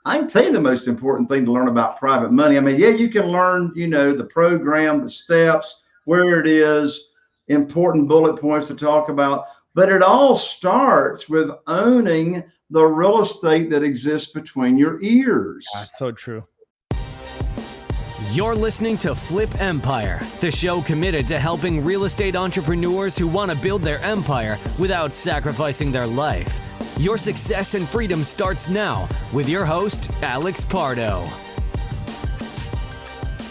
I can tell you the most important thing to learn about private money. I mean, yeah, you can learn, the program, the steps, where it is, important bullet points to talk about, but it all starts with owning the real estate that exists between your ears. That's so true. You're listening to Flip Empire, the show committed to helping real estate entrepreneurs who want to build their empire without sacrificing their life. Your success and freedom starts now with your host, Alex Pardo.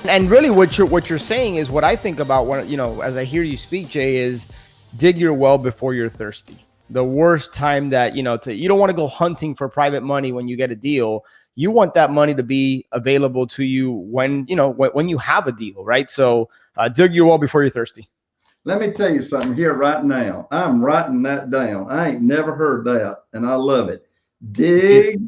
And really what you're saying is what I think about when, as I hear you speak, Jay, is dig your well before you're thirsty. The worst time that, you don't want to go hunting for private money when you get a deal. You want that money to be available to you when you have a deal, right? So dig your well before you're thirsty. Let me tell you something here right now. I'm writing that down. I ain't never heard that, and I love it. Dig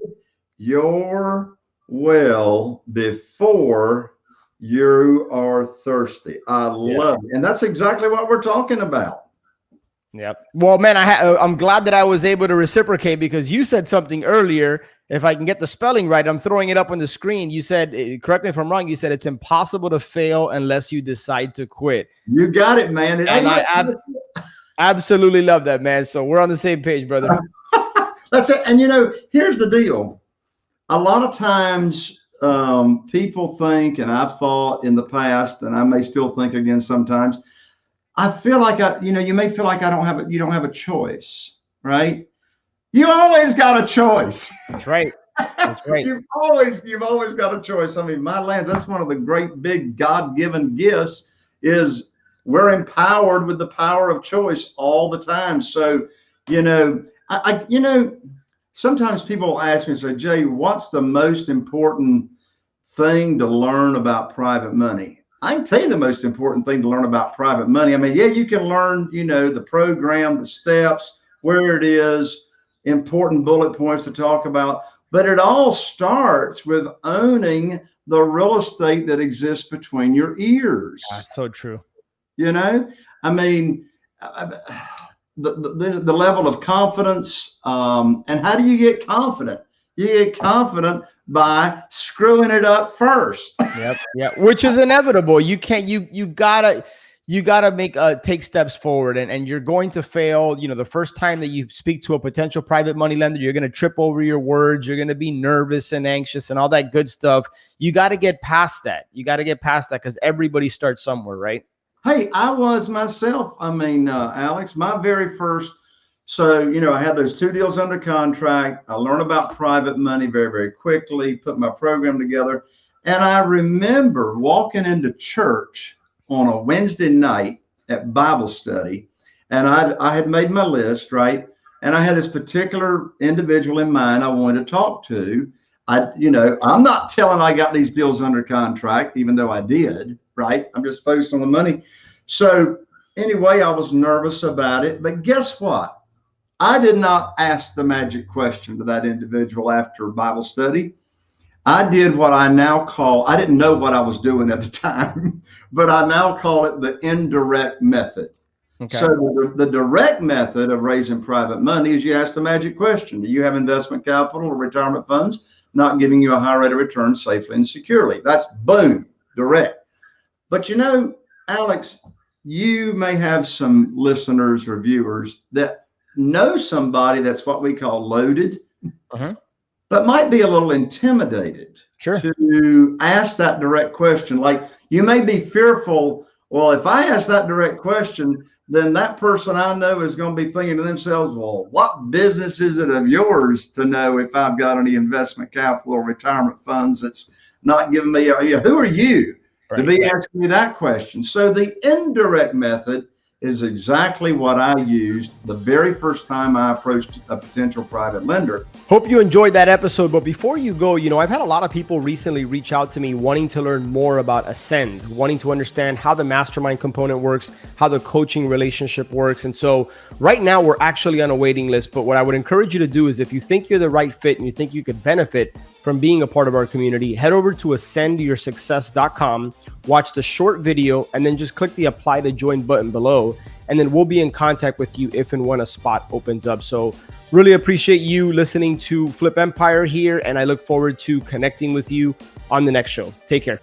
your well before you are thirsty. I love it. And that's exactly what we're talking about. Yep. Well, man, I'm glad that I was able to reciprocate because you said something earlier. If I can get the spelling right, I'm throwing it up on the screen. You said, correct me if I'm wrong, you said it's impossible to fail unless you decide to quit. You got it, man. And I absolutely love that, man. So we're on the same page, brother. That's it. And, here's the deal. A lot of times people think, and I've thought in the past, and I may still think again sometimes, I feel like you may feel like you don't have a choice, right? You always got a choice. That's right. That's right. You've always got a choice. I mean, my lands, that's one of the great big God-given gifts is we're empowered with the power of choice all the time. So, sometimes people ask me, say, Jay, what's the most important thing to learn about private money? I can tell you the most important thing to learn about private money. I mean, yeah, you can learn, the program, the steps, where it is, important bullet points to talk about, but it all starts with owning the real estate that exists between your ears. That's so true. I mean, the level of confidence, and how do you get confident? You get confident by screwing it up first. Yep. Yeah. Which is inevitable. You can't, you gotta make take steps forward and you're going to fail. The first time that you speak to a potential private money lender, you're going to trip over your words. You're going to be nervous and anxious and all that good stuff. You got to get past that. Because everybody starts somewhere, right? Hey, I was myself. I mean, Alex, my very first. So, I had those 2 deals under contract. I learned about private money very, very quickly, put my program together. And I remember walking into church on a Wednesday night at Bible study. And I had made my list, right? And I had this particular individual in mind I wanted to talk to. I'm not telling I got these deals under contract, even though I did, right? I'm just focused on the money. So anyway, I was nervous about it. But guess what? I did not ask the magic question to that individual after Bible study. I did what I now call, I didn't know what I was doing at the time, but I now call it the indirect method. Okay. So the direct method of raising private money is you ask the magic question. Do you have investment capital or retirement funds not giving you a high rate of return safely and securely? That's boom, direct. But Alex, you may have some listeners or viewers that know somebody that's what we call loaded, but might be a little intimidated to ask that direct question. Like you may be fearful, well, if I ask that direct question, then that person I know is going to be thinking to themselves, well, what business is it of yours to know if I've got any investment capital or retirement funds that's not giving me, who are you to be asking me that question? So the indirect method is exactly what I used the very first time I approached a potential private lender. Hope you enjoyed that episode. But before you go, I've had a lot of people recently reach out to me wanting to learn more about Ascend, wanting to understand how the mastermind component works, how the coaching relationship works. And so right now we're actually on a waiting list. But what I would encourage you to do is if you think you're the right fit and you think you could benefit from being a part of our community, head over to ascendyoursuccess.com, watch the short video, and then just click the apply to join button below. And then we'll be in contact with you if and when a spot opens up. So Really appreciate you listening to Flip Empire here, and I look forward to connecting with you on the next show. Take care.